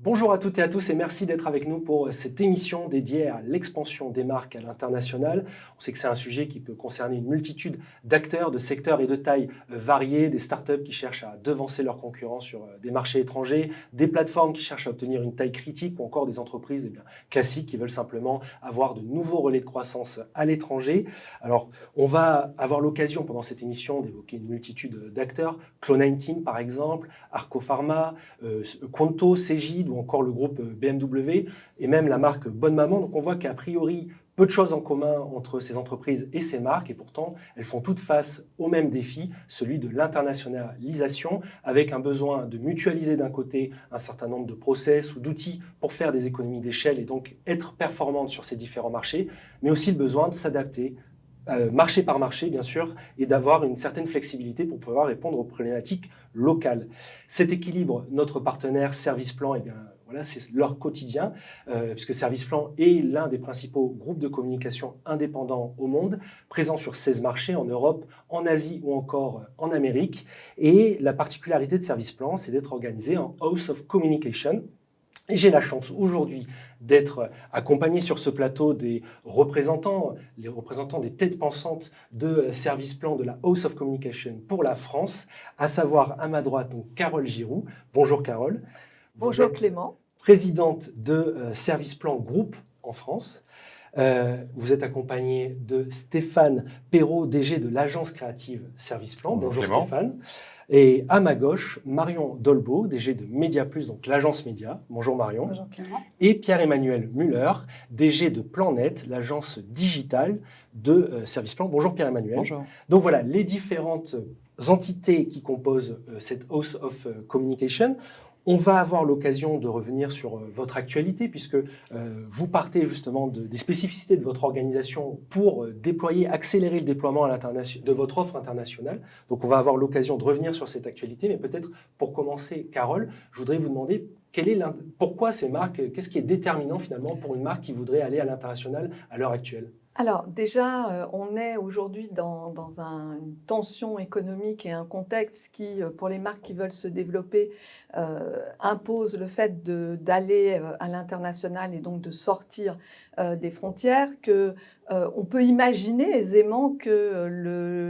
Bonjour à toutes et à tous et merci d'être avec nous pour cette émission dédiée à l'expansion des marques à l'international. On sait que c'est un sujet qui peut concerner une multitude d'acteurs, de secteurs et de tailles variées, des startups qui cherchent à devancer leurs concurrents sur des marchés étrangers, des plateformes qui cherchent à obtenir une taille critique ou encore des entreprises classiques qui veulent simplement avoir de nouveaux relais de croissance à l'étranger. Alors, on va avoir l'occasion pendant cette émission d'évoquer une multitude d'acteurs, Clo19 par exemple, Arco Pharma, Quanto, Cegid, ou encore le groupe BMW et même la marque Bonne Maman. Donc on voit qu'a priori, peu de choses en commun entre ces entreprises et ces marques et pourtant elles font toutes face au même défi, celui de l'internationalisation avec un besoin de mutualiser d'un côté un certain nombre de process ou d'outils pour faire des économies d'échelle et donc être performantes sur ces différents marchés, mais aussi le besoin de s'adapter marché par marché, bien sûr, et d'avoir une certaine flexibilité pour pouvoir répondre aux problématiques locales. Cet équilibre, notre partenaire Serviceplan, eh bien, voilà, c'est leur quotidien, puisque Serviceplan est l'un des principaux groupes de communication indépendants au monde, présent sur 16 marchés en Europe, en Asie ou encore en Amérique. Et la particularité de Serviceplan, c'est d'être organisé en House of Communication. Et j'ai la chance aujourd'hui d'être accompagné sur ce plateau des représentants, les représentants des têtes pensantes de Serviceplan de la House of Communication pour la France, à savoir à ma droite donc Carole Giroux. Bonjour Carole. Bonjour Clément. Présidente de Serviceplan Group en France. Vous êtes accompagné de Stéphane Perrault, DG de l'agence créative Serviceplan. Bonjour Stéphane. Et à ma gauche, Marion Dolbeau, DG de Média Plus, donc l'agence média. Bonjour Marion. Bonjour Clément. Et Pierre-Emmanuel Muller, DG de Plannet, l'agence digitale de Serviceplan. Bonjour Pierre-Emmanuel. Bonjour. Donc voilà, les différentes entités qui composent cette House of Communication. On va avoir l'occasion de revenir sur votre actualité puisque vous partez justement des spécificités de votre organisation pour accélérer le déploiement de votre offre internationale. Donc on va avoir l'occasion de revenir sur cette actualité, mais peut-être pour commencer, Carole, je voudrais vous demander pourquoi ces marques, qu'est-ce qui est déterminant finalement pour une marque qui voudrait aller à l'international à l'heure actuelle ? Alors déjà, on est aujourd'hui dans une tension économique et un contexte qui, pour les marques qui veulent se développer, impose le fait d'aller à l'international et donc de sortir des frontières, on peut imaginer aisément que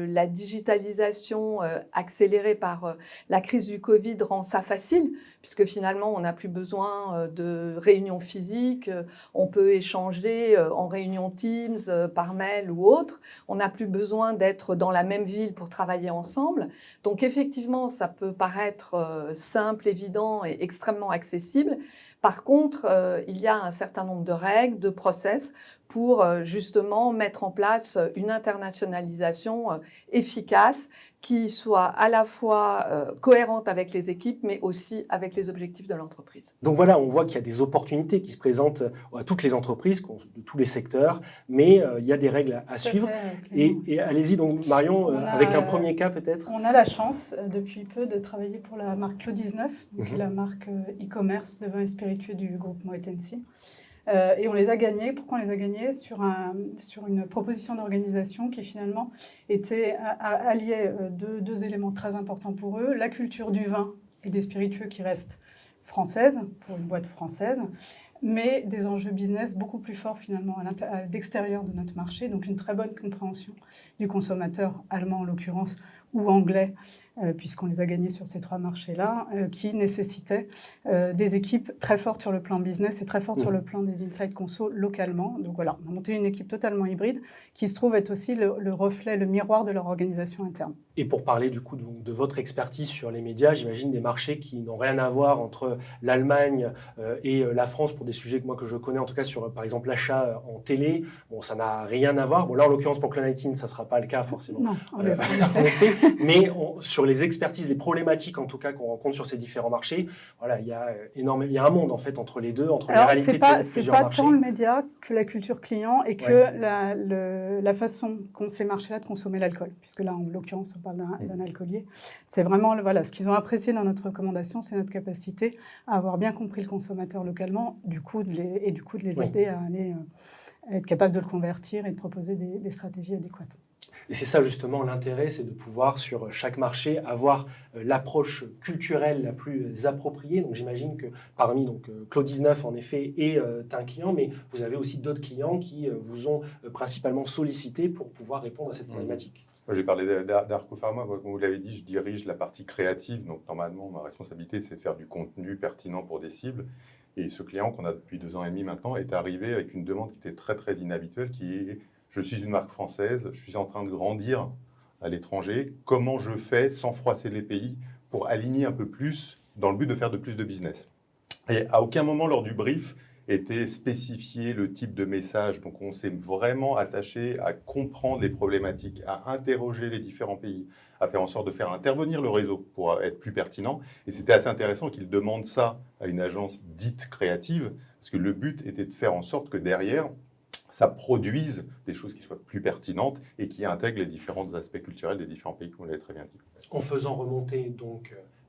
la digitalisation accélérée par la crise du Covid rend ça facile, puisque finalement on n'a plus besoin de réunions physiques, on peut échanger en réunion Teams, par mail ou autre. On n'a plus besoin d'être dans la même ville pour travailler ensemble. Donc effectivement, ça peut paraître simple, évident et extrêmement accessible. Par contre, il y a un certain nombre de règles, de process pour justement mettre en place une internationalisation efficace qui soit à la fois cohérente avec les équipes, mais aussi avec les objectifs de l'entreprise. Donc voilà, on voit qu'il y a des opportunités qui se présentent à toutes les entreprises, de tous les secteurs, mais il y a des règles à suivre. Et allez-y, donc Marion, avec un premier cas peut-être. On a la chance depuis peu de travailler pour la marque Clo19, qui est la marque e-commerce de vins et spiritueux du groupe Moët Hennessy. Et on les a gagnés. Pourquoi on les a gagnés ? Sur une proposition d'organisation qui finalement alliait deux éléments très importants pour eux. La culture du vin et des spiritueux qui reste française, pour une boîte française, mais des enjeux business beaucoup plus forts finalement à l'extérieur de notre marché. Donc une très bonne compréhension du consommateur allemand en l'occurrence ou anglais, puisqu'on les a gagnés sur ces trois marchés-là, qui nécessitaient des équipes très fortes sur le plan business et très fortes sur le plan des inside conso localement. Donc voilà, on a monté une équipe totalement hybride qui se trouve être aussi le reflet, le miroir de leur organisation interne. Et pour parler du coup de votre expertise sur les médias, j'imagine des marchés qui n'ont rien à voir entre l'Allemagne et la France pour des sujets que je connais, en tout cas sur par exemple l'achat en télé. Bon, ça n'a rien à voir. Bon, là en l'occurrence pour Clo19, ça ne sera pas le cas forcément. Non, en effet. Mais sur les expertises, les problématiques en tout cas qu'on rencontre sur ces différents marchés, voilà, il y a un monde en fait entre les deux, entre les réalités de plusieurs marchés. C'est pas tant le média que la culture client et que la façon qu'ont ces marchés-là de consommer l'alcool, puisque là en l'occurrence on parle d'un alcoolier. C'est vraiment ce qu'ils ont apprécié dans notre recommandation, c'est notre capacité à avoir bien compris le consommateur localement, de les aider à être capable de le convertir et de proposer des stratégies adéquates. Et c'est ça justement l'intérêt, c'est de pouvoir sur chaque marché avoir l'approche culturelle la plus appropriée. Donc j'imagine que parmi Clos 19 en effet est un client, mais vous avez aussi d'autres clients qui vous ont principalement sollicité pour pouvoir répondre à cette problématique. Moi, j'ai parlé d'Arco Pharma. Moi, comme vous l'avez dit, je dirige la partie créative. Donc normalement, ma responsabilité, c'est de faire du contenu pertinent pour des cibles. Et ce client qu'on a depuis 2 ans et demi maintenant est arrivé avec une demande qui était très très inhabituelle, qui est: je suis une marque française, je suis en train de grandir à l'étranger, comment je fais sans froisser les pays pour aligner un peu plus dans le but de faire de plus de business. Et à aucun moment lors du brief était spécifié le type de message. Donc on s'est vraiment attaché à comprendre les problématiques, à interroger les différents pays, à faire en sorte de faire intervenir le réseau pour être plus pertinent. Et c'était assez intéressant qu'il demande ça à une agence dite créative, parce que le but était de faire en sorte que derrière, ça produise des choses qui soient plus pertinentes et qui intègrent les différents aspects culturels des différents pays, comme vous l'avez très bien dit. En faisant remonter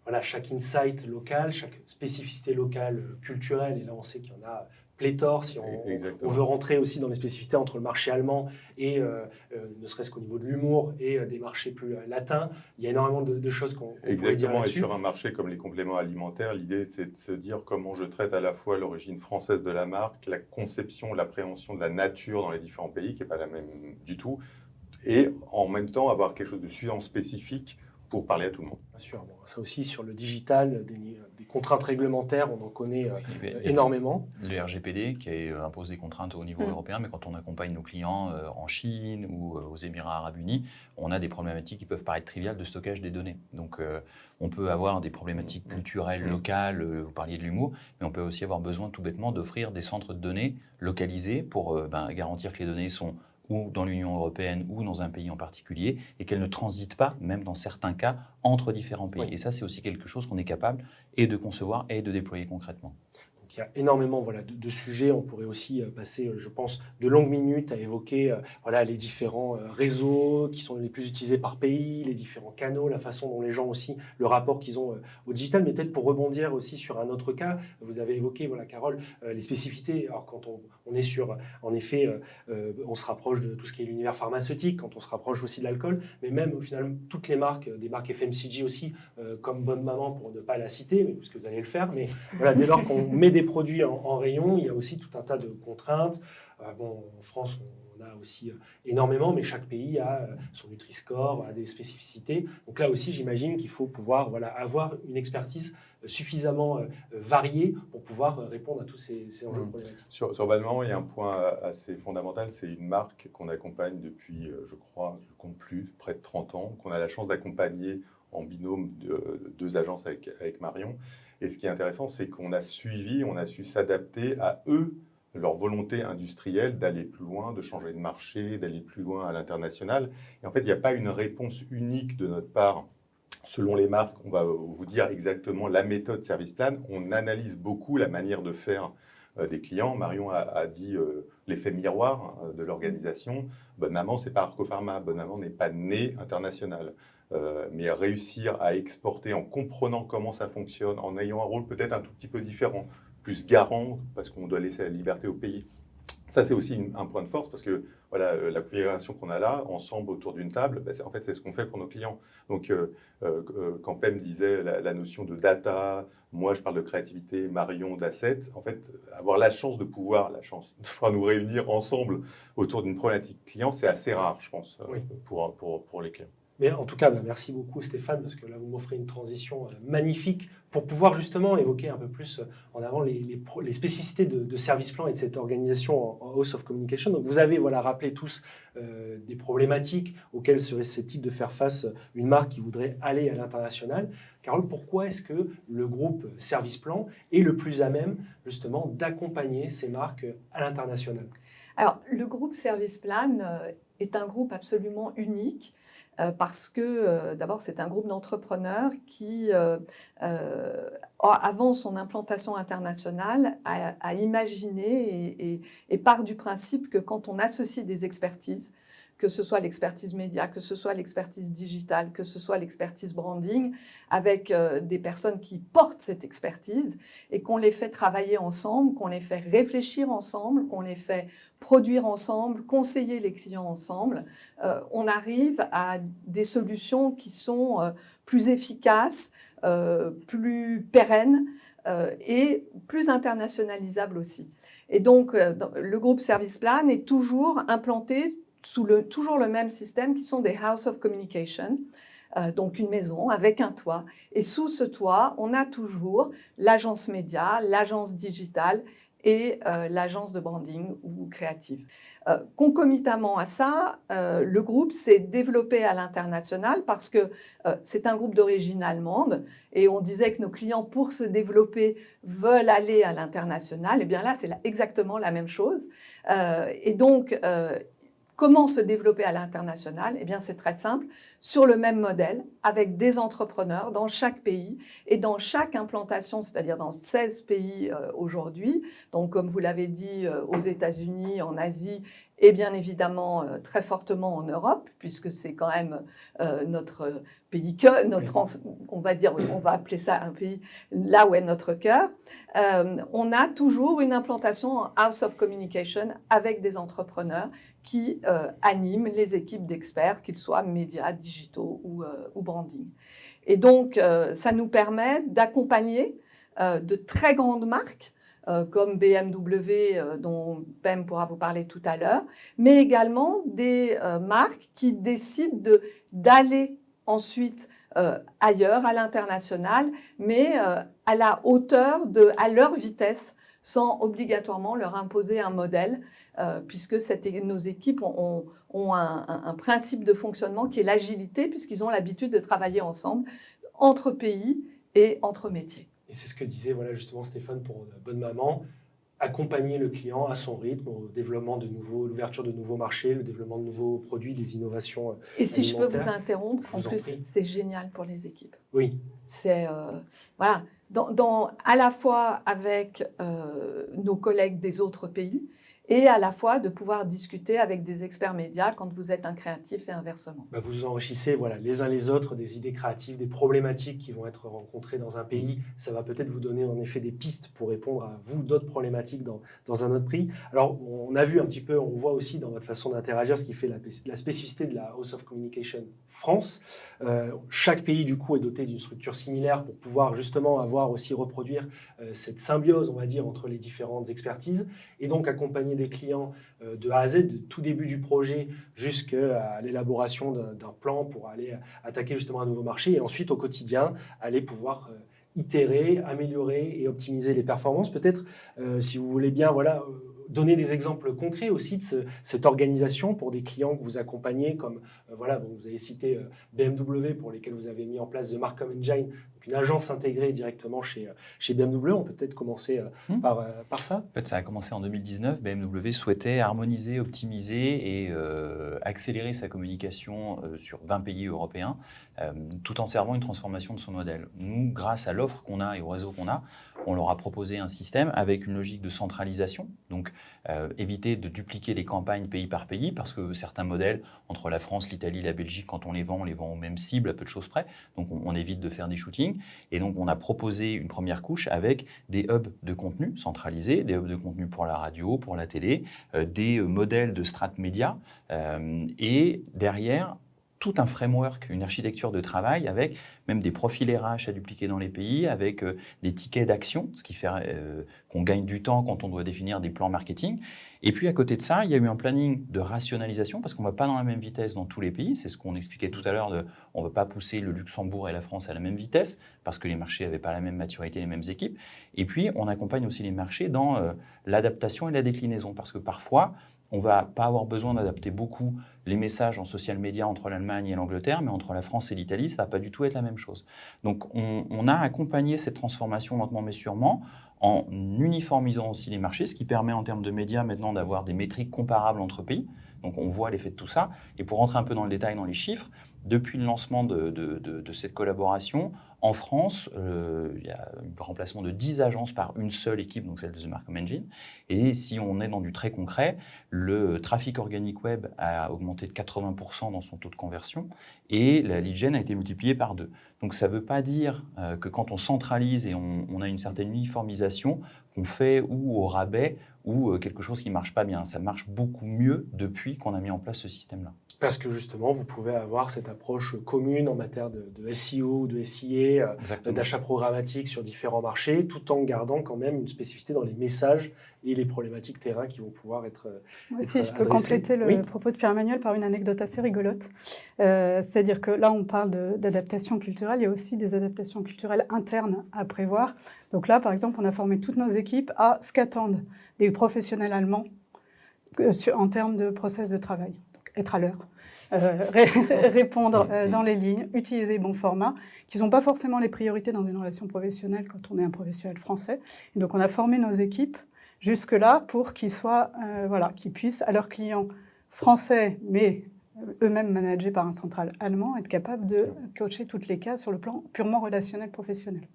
voilà, chaque insight local, chaque spécificité locale culturelle, et là on sait qu'il y en a pléthore, si on veut rentrer aussi dans les spécificités entre le marché allemand et ne serait-ce qu'au niveau de l'humour et des marchés plus latins, il y a énormément de choses qu'on pourrait dire Exactement, et là-dessus. sur un marché comme les compléments alimentaires, l'idée c'est de se dire comment je traite à la fois l'origine française de la marque, la conception, l'appréhension de la nature dans les différents pays, qui n'est pas la même du tout, et en même temps avoir quelque chose de suffisamment spécifique pour parler à tout le monde. Bien sûr, bon, ça aussi sur le digital, des contraintes réglementaires, on en connaît Oui, énormément. Le RGPD qui impose des contraintes au niveau européen, mais quand on accompagne nos clients en Chine ou aux Émirats Arabes Unis, on a des problématiques qui peuvent paraître triviales de stockage des données. Donc on peut avoir des problématiques culturelles, locales, vous parliez de l'humour, mais on peut aussi avoir besoin tout bêtement d'offrir des centres de données localisés pour garantir que les données sont ou dans l'Union européenne ou dans un pays en particulier, et qu'elles ne transitent pas, même dans certains cas, entre différents pays. Oui. Et ça, c'est aussi quelque chose qu'on est capable et de concevoir et de déployer concrètement. Donc, il y a énormément de sujets. On pourrait aussi passer, je pense, de longues minutes à évoquer les différents réseaux qui sont les plus utilisés par pays, les différents canaux, la façon dont les gens aussi, le rapport qu'ils ont au digital. Mais peut-être pour rebondir aussi sur un autre cas, vous avez évoqué, Carole, les spécificités. Alors quand on est sur, en effet, on se rapproche de tout ce qui est l'univers pharmaceutique, quand on se rapproche aussi de l'alcool, mais même au final, toutes les marques, des marques FMCG aussi, comme Bonne Maman, pour ne pas la citer, mais puisque vous allez le faire, mais voilà, dès lors qu'on met des produits en rayon, il y a aussi tout un tas de contraintes. En France, on a aussi énormément, mais chaque pays a son Nutri-Score, a des spécificités. Donc là aussi, j'imagine qu'il faut pouvoir avoir une expertise suffisamment variée pour pouvoir répondre à tous ces enjeux problématiques. Sur Bonne Maman, il y a un point assez fondamental, c'est une marque qu'on accompagne depuis, je compte plus, près de 30 ans, qu'on a la chance d'accompagner en binôme de 2 agences avec Marion. Et ce qui est intéressant, c'est qu'on a suivi, on a su s'adapter à eux, leur volonté industrielle d'aller plus loin, de changer de marché, d'aller plus loin à l'international. Et en fait, il n'y a pas une réponse unique de notre part. Selon les marques, on va vous dire exactement la méthode Service Plan. On analyse beaucoup la manière de faire des clients. Marion a dit l'effet miroir de l'organisation. Bonne Maman, ce n'est pas Arco Pharma. Bonne Maman n'est pas né international. Mais réussir à exporter en comprenant comment ça fonctionne, en ayant un rôle peut-être un tout petit peu différent, plus garant, parce qu'on doit laisser la liberté au pays. Ça, c'est aussi un point de force, parce que la configuration qu'on a là, ensemble autour d'une table, en fait, c'est ce qu'on fait pour nos clients. Donc, quand Pem disait la notion de data, moi, je parle de créativité, Marion d'asset, en fait, avoir la chance de pouvoir nous réunir ensemble autour d'une problématique client, c'est assez rare, je pense, oui, pour les clients. Mais en tout cas, merci beaucoup Stéphane, parce que là, vous m'offrez une transition magnifique pour pouvoir justement évoquer un peu plus en avant les spécificités de Service Plan et de cette organisation en House of Communication. Donc, vous avez rappelé tous des problématiques auxquelles serait susceptible de faire face une marque qui voudrait aller à l'international. Carole, pourquoi est-ce que le groupe Service Plan est le plus à même justement d'accompagner ces marques à l'international? Alors, le groupe Service Plan est un groupe absolument unique. Parce que d'abord, c'est un groupe d'entrepreneurs qui, avant son implantation internationale, a imaginé et part du principe que quand on associe des expertises, que ce soit l'expertise média, que ce soit l'expertise digitale, que ce soit l'expertise branding, avec des personnes qui portent cette expertise et qu'on les fait travailler ensemble, qu'on les fait réfléchir ensemble, qu'on les fait produire ensemble, conseiller les clients ensemble. On arrive à des solutions qui sont plus efficaces, plus pérennes et plus internationalisables aussi. Et donc, le groupe Serviceplan est toujours implanté sous toujours le même système qui sont des House of Communication, donc une maison avec un toit. Et sous ce toit, on a toujours l'agence média, l'agence digitale et l'agence de branding ou créative. Concomitamment à ça, le groupe s'est développé à l'international parce que c'est un groupe d'origine allemande et on disait que nos clients, pour se développer, veulent aller à l'international. Et bien là, c'est exactement la même chose. Et donc, comment se développer à l'international? Eh bien, c'est très simple, sur le même modèle, avec des entrepreneurs dans chaque pays et dans chaque implantation, c'est-à-dire dans 16 pays aujourd'hui. Donc, comme vous l'avez dit, aux États-Unis, en Asie et bien évidemment très fortement en Europe, puisque c'est quand même notre pays cœur, on va dire, on va appeler ça un pays là où est notre cœur. On a toujours une implantation en House of Communication avec des entrepreneurs qui animent les équipes d'experts, qu'ils soient médias, digitaux ou branding. Et donc, ça nous permet d'accompagner de très grandes marques, comme BMW, dont Pem pourra vous parler tout à l'heure, mais également des marques qui décident d'aller ensuite ailleurs, à l'international, mais à la hauteur, à leur vitesse, sans obligatoirement leur imposer un modèle, puisque nos équipes ont un principe de fonctionnement qui est l'agilité, puisqu'ils ont l'habitude de travailler ensemble, entre pays et entre métiers. Et c'est ce que disait justement Stéphane pour Bonne Maman, accompagner le client à son rythme, au développement l'ouverture de nouveaux marchés, le développement de nouveaux produits, des innovations Et si je peux vous alimentaires. interrompre, en plus, c'est génial pour les équipes. Oui. C'est, voilà, à la fois avec nos collègues des autres pays et à la fois de pouvoir discuter avec des experts médias quand vous êtes un créatif et inversement. Vous enrichissez les uns les autres des idées créatives, des problématiques qui vont être rencontrées dans un pays. Ça va peut-être vous donner en effet des pistes pour répondre à vous d'autres problématiques dans un autre pays. Alors, on a vu un petit peu, on voit aussi dans votre façon d'interagir ce qui fait la spécificité de la House of Communication France. Chaque pays, du coup, est doté d'une structure similaire pour pouvoir justement reproduire cette symbiose, on va dire, entre les différentes expertises et donc accompagner des clients de A à Z, de tout début du projet jusqu'à l'élaboration d'un plan pour aller attaquer justement un nouveau marché et ensuite au quotidien aller pouvoir itérer, améliorer et optimiser les performances. Peut-être, si vous voulez bien, donner des exemples concrets aussi de cette organisation pour des clients que vous accompagnez, comme vous avez cité BMW pour lesquels vous avez mis en place The Marcom Engine, donc une agence intégrée directement chez BMW. On peut peut-être commencer par ça. En fait, ça a commencé en 2019. BMW souhaitait harmoniser, optimiser et accélérer sa communication sur 20 pays européens, tout en servant une transformation de son modèle. Nous, grâce à l'offre qu'on a et au réseau qu'on a, on leur a proposé un système avec une logique de centralisation, donc éviter de dupliquer les campagnes pays par pays, parce que certains modèles, entre la France, l'Italie, la Belgique, quand on les vend aux mêmes cibles à peu de choses près, donc on évite de faire des shootings. Et donc on a proposé une première couche avec des hubs de contenu centralisés, des hubs de contenu pour la radio, pour la télé, des modèles de strat média, et derrière, tout un framework, une architecture de travail avec même des profils RH à dupliquer dans les pays, avec des tickets d'action, ce qui fait qu'on gagne du temps quand on doit définir des plans marketing. Et puis à côté de ça, il y a eu un planning de rationalisation parce qu'on ne va pas dans la même vitesse dans tous les pays. C'est ce qu'on expliquait tout à l'heure, on ne veut pas pousser le Luxembourg et la France à la même vitesse parce que les marchés n'avaient pas la même maturité, les mêmes équipes. Et puis on accompagne aussi les marchés dans l'adaptation et la déclinaison parce que parfois, on ne va pas avoir besoin d'adapter beaucoup les messages en social media entre l'Allemagne et l'Angleterre, mais entre la France et l'Italie, ça ne va pas du tout être la même chose. Donc on a accompagné cette transformation lentement mais sûrement en uniformisant aussi les marchés, ce qui permet en termes de médias maintenant d'avoir des métriques comparables entre pays. Donc on voit l'effet de tout ça. Et pour rentrer un peu dans le détail, dans les chiffres, depuis le lancement de cette collaboration, En France, il y a un remplacement de 10 agences par une seule équipe, donc celle de The Marcom Engine. Et si on est dans du très concret, le trafic organique web a augmenté de 80% dans son taux de conversion et la lead gen a été multipliée par 2. Donc ça ne veut pas dire que quand on centralise et on a une certaine uniformisation, qu'on fait ou au rabais ou quelque chose qui ne marche pas bien. Ça marche beaucoup mieux depuis qu'on a mis en place ce système-là. Parce que justement, vous pouvez avoir cette approche commune en matière de SEO ou de SIA, d'achat programmatique sur différents marchés, tout en gardant quand même une spécificité dans les messages et les problématiques terrain qui vont pouvoir être Moi, si je peux adressées. compléter le propos de Pierre-Emmanuel par une anecdote assez rigolote. C'est-à-dire que là, on parle d'adaptation culturelle. Il y a aussi des adaptations culturelles internes à prévoir. Donc là, par exemple, on a formé toutes nos équipes à ce qu'attendent des professionnels allemands en termes de process de travail. Donc, être à l'heure. Répondre dans les lignes, utiliser bon format, qui ne sont pas forcément les priorités dans une relation professionnelle quand on est un professionnel français. Et donc on a formé nos équipes jusque-là pour qu'ils qu'ils puissent à leurs clients français, mais eux-mêmes managés par un central allemand, être capables de coacher toutes les cases sur le plan purement relationnel professionnel.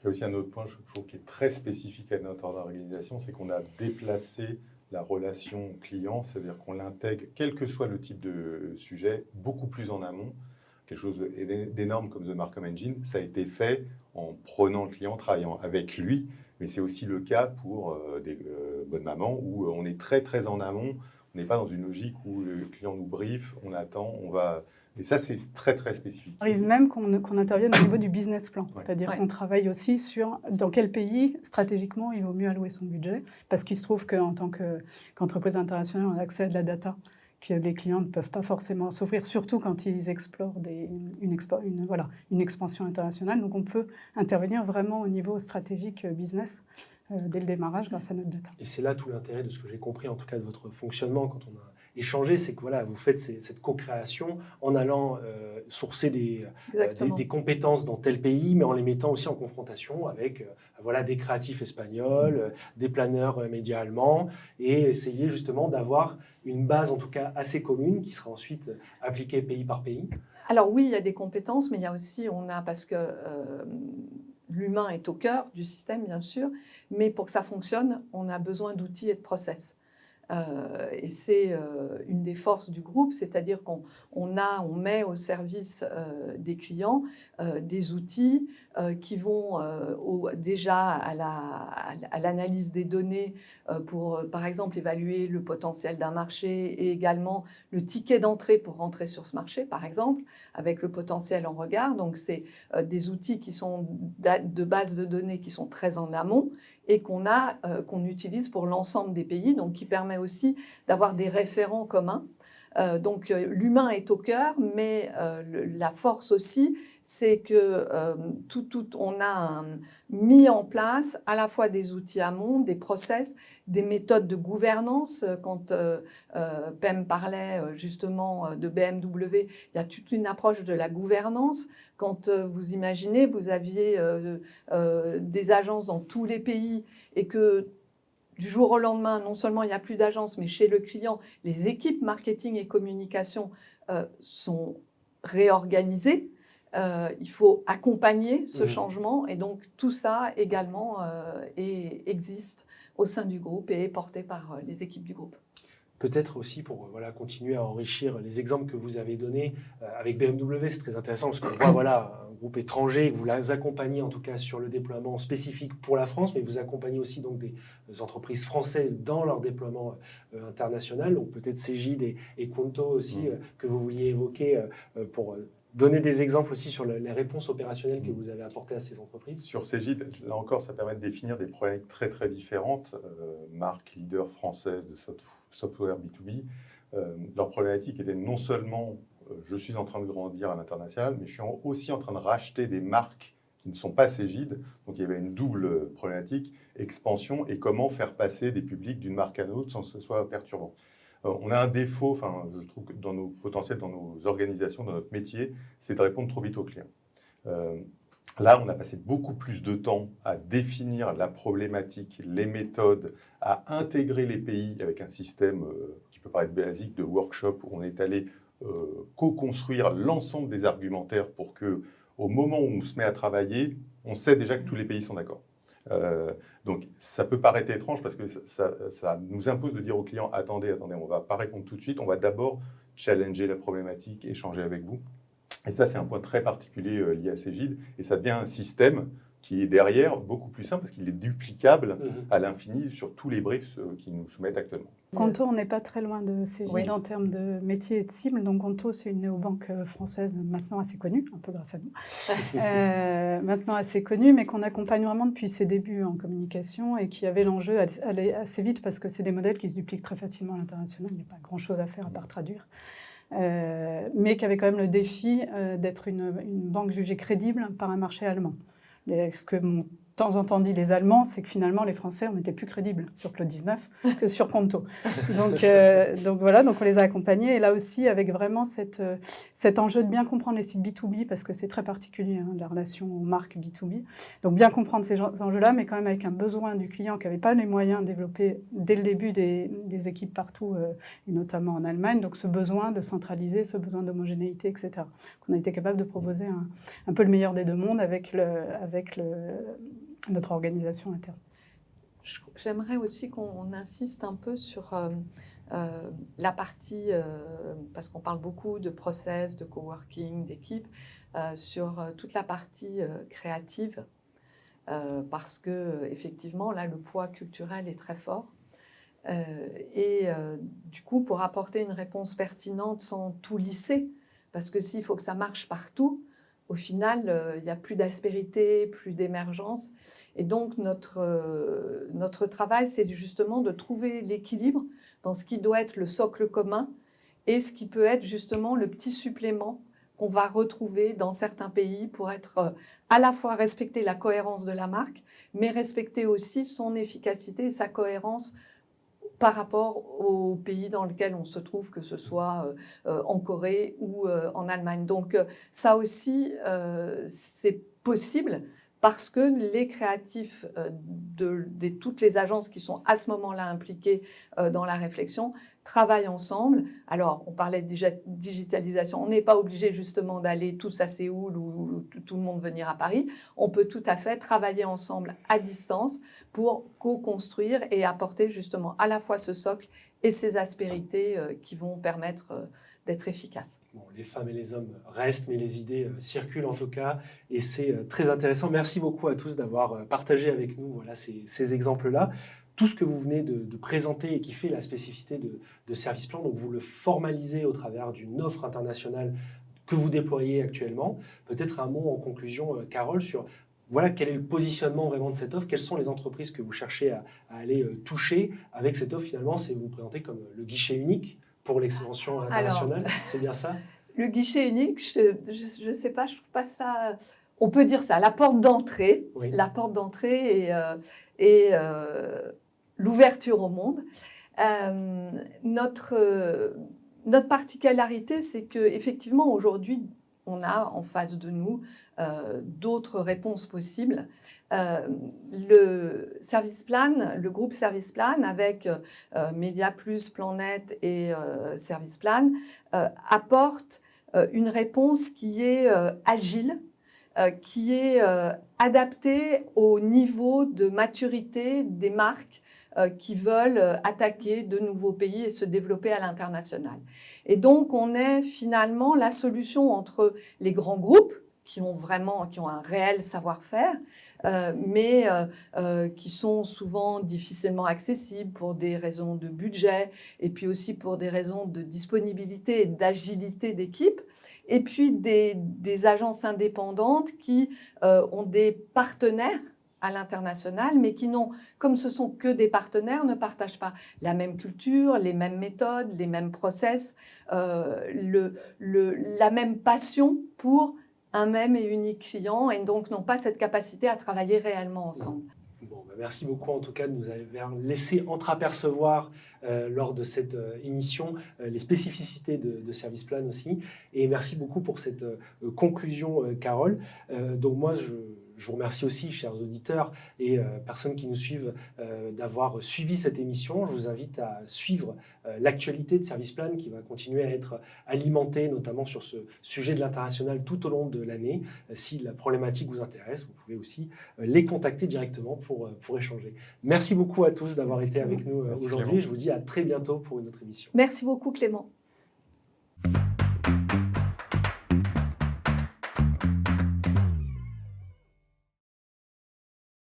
Il y a aussi un autre point, je trouve, qui est très spécifique à notre organisation, c'est qu'on a déplacé la relation client, c'est-à-dire qu'on l'intègre, quel que soit le type de sujet, beaucoup plus en amont. Quelque chose d'énorme comme The Marcom Engine, ça a été fait en prenant le client, travaillant avec lui, mais c'est aussi le cas pour des bonnes mamans où on est très très en amont, on n'est pas dans une logique où le client nous brief, on attend, on va... Et ça, c'est très, très spécifique. Il arrive même qu'on intervienne au niveau du business plan. C'est-à-dire qu'on travaille aussi sur dans quel pays, stratégiquement, il vaut mieux allouer son budget. Parce qu'il se trouve qu'en tant qu'entreprise internationale, on a accès à de la data que les clients ne peuvent pas forcément s'offrir, surtout quand ils explorent une expansion internationale. Donc, on peut intervenir vraiment au niveau stratégique business dès le démarrage grâce à notre data. Et c'est là tout l'intérêt de ce que j'ai compris, en tout cas de votre fonctionnement quand on a échangé, c'est que vous faites cette co-création en allant sourcer des compétences dans tel pays, mais en les mettant aussi en confrontation avec des créatifs espagnols, des planeurs médias allemands, et essayer justement d'avoir une base en tout cas assez commune qui sera ensuite appliquée pays par pays. Alors oui, il y a des compétences, mais il y a aussi, parce que l'humain est au cœur du système, bien sûr, mais pour que ça fonctionne, on a besoin d'outils et de process. Et c'est une des forces du groupe, c'est-à-dire qu'on met au service des clients des outils qui vont déjà à l'analyse des données pour, par exemple, évaluer le potentiel d'un marché et également le ticket d'entrée pour rentrer sur ce marché, par exemple, avec le potentiel en regard. Donc, c'est des outils qui sont de base de données qui sont très en amont et qu'on utilise pour l'ensemble des pays, donc qui permet aussi d'avoir des référents communs. Donc l'humain est au cœur, mais la force aussi, c'est que on a mis en place à la fois des outils amont, des process, des méthodes de gouvernance. Quand Pem parlait justement de BMW, il y a toute une approche de la gouvernance. Quand vous imaginez, vous aviez des agences dans tous les pays et que du jour au lendemain, non seulement il n'y a plus d'agences, mais chez le client, les équipes marketing et communication sont réorganisées. Il faut accompagner ce changement et donc tout ça également existe au sein du groupe et est porté par les équipes du groupe. Peut-être aussi pour continuer à enrichir les exemples que vous avez donnés avec BMW, c'est très intéressant parce qu'on voit un groupe étranger, que vous les accompagnez en tout cas sur le déploiement spécifique pour la France, mais vous accompagnez aussi donc des entreprises françaises dans leur déploiement international, donc peut-être Cegid et Conto aussi que vous vouliez évoquer pour donner des exemples aussi sur les réponses opérationnelles que vous avez apportées à ces entreprises. Sur Cegid, là encore, ça permet de définir des problématiques très très différentes. Marque leader française de software B2B, leur problématique était non seulement je suis en train de grandir à l'international, mais je suis aussi en train de racheter des marques qui ne sont pas Cegid. Donc il y avait une double problématique, expansion et comment faire passer des publics d'une marque à l'autre sans que ce soit perturbant. On a un défaut, je trouve que dans nos potentiels, dans nos organisations, dans notre métier, c'est de répondre trop vite aux clients. Là, on a passé beaucoup plus de temps à définir la problématique, les méthodes, à intégrer les pays avec un système qui peut paraître basique de workshop où on est allé co-construire l'ensemble des argumentaires pour que, au moment où on se met à travailler, on sait déjà que tous les pays sont d'accord. Donc, ça peut paraître étrange parce que ça nous impose de dire aux clients, attendez, on ne va pas répondre tout de suite, on va d'abord challenger la problématique, échanger avec vous. Et ça, c'est un point très particulier lié à Cegid. Et ça devient un système qui est derrière beaucoup plus simple parce qu'il est duplicable à l'infini sur tous les briefs qui nous soumettent actuellement. Conto, on n'est pas très loin de Cegid Oui. en termes de métier et de cible. Donc Conto, c'est une néobanque française maintenant assez connue, un peu grâce à nous, maintenant assez connue, mais qu'on accompagne vraiment depuis ses débuts en communication et qui avait l'enjeu d'aller assez vite parce que c'est des modèles qui se dupliquent très facilement à l'international. Il n'y a pas grand-chose à faire à part traduire. Mais qui avait quand même le défi d'être une banque jugée crédible par un marché allemand. Ce que m'ont de temps en temps dit les Allemands, c'est que finalement les Français, on était plus crédibles sur Claude 19 que sur Conto. Donc voilà, donc on les a accompagnés. Et là aussi, avec vraiment cet enjeu de bien comprendre les sites B2B, parce que c'est très particulier, hein, la relation aux marques B2B. Donc bien comprendre ces enjeux-là, mais quand même avec un besoin du client qui n'avait pas les moyens de développer dès le début des équipes partout, et notamment en Allemagne. Donc ce besoin de centraliser, ce besoin d'homogénéité, etc. Qu'on a été capable de proposer un peu le meilleur des deux mondes avec notre organisation interne. J'aimerais aussi qu'on insiste un peu sur la partie, parce qu'on parle beaucoup de process, de coworking, d'équipe, sur toute la partie créative, parce que effectivement, là, le poids culturel est très fort. Du coup, pour apporter une réponse pertinente sans tout lisser, parce que s'il faut que ça marche partout, au final, il n'y a plus d'aspérité, plus d'émergence. Et donc, notre travail, c'est justement de trouver l'équilibre dans ce qui doit être le socle commun et ce qui peut être justement le petit supplément qu'on va retrouver dans certains pays pour être à la fois respecter la cohérence de la marque, mais respecter aussi son efficacité et sa cohérence par rapport au pays dans lequel on se trouve, que ce soit en Corée ou en Allemagne. Donc ça aussi, c'est possible parce que les créatifs de toutes les agences qui sont à ce moment-là impliquées dans la réflexion travaillent ensemble. Alors, on parlait de digitalisation. On n'est pas obligé justement d'aller tous à Séoul ou tout le monde venir à Paris. On peut tout à fait travailler ensemble à distance pour co-construire et apporter justement à la fois ce socle et ces aspérités qui vont permettre d'être efficaces. Bon, les femmes et les hommes restent, mais les idées circulent en tout cas, et c'est très intéressant. Merci beaucoup à tous d'avoir partagé avec nous voilà, ces exemples-là. Tout ce que vous venez de présenter et qui fait la spécificité de Service Plan, donc vous le formalisez au travers d'une offre internationale que vous déployez actuellement. Peut-être un mot en conclusion, Carole, sur voilà, quel est le positionnement vraiment de cette offre, quelles sont les entreprises que vous cherchez à aller toucher avec cette offre. Finalement, c'est vous présenter comme le guichet unique pour l'extension internationale. C'est bien ça? Le guichet unique, je ne sais pas, je ne trouve pas ça... On peut dire ça, la porte d'entrée, oui. La porte d'entrée et l'ouverture au monde. Notre particularité, c'est qu'effectivement, aujourd'hui, on a en face de nous d'autres réponses possibles. Le Service Plan, le groupe Service Plan, avec Media Plus, Plannet et Service Plan, apporte une réponse qui est agile, qui est adaptée au niveau de maturité des marques qui veulent attaquer de nouveaux pays et se développer à l'international. Et donc, on est finalement la solution entre les grands groupes qui ont un réel savoir-faire, mais qui sont souvent difficilement accessibles pour des raisons de budget et puis aussi pour des raisons de disponibilité et d'agilité d'équipe. Et puis des agences indépendantes qui ont des partenaires à l'international, mais qui n'ont, comme ce sont que des partenaires, ne partagent pas la même culture, les mêmes méthodes, les mêmes process, la même passion pour un même et unique client, et donc n'ont pas cette capacité à travailler réellement ensemble. Bon, merci beaucoup en tout cas de nous avoir laissé entreapercevoir lors de cette émission les spécificités de Service Plan aussi. Et merci beaucoup pour cette conclusion, Carole. Donc moi, Je vous remercie aussi, chers auditeurs et personnes qui nous suivent, d'avoir suivi cette émission. Je vous invite à suivre l'actualité de Serviceplan qui va continuer à être alimentée, notamment sur ce sujet de l'international tout au long de l'année. Si la problématique vous intéresse, vous pouvez aussi les contacter directement pour échanger. Merci beaucoup à tous d'avoir été avec nous aujourd'hui. Je vous dis à très bientôt pour une autre émission. Merci beaucoup Clément.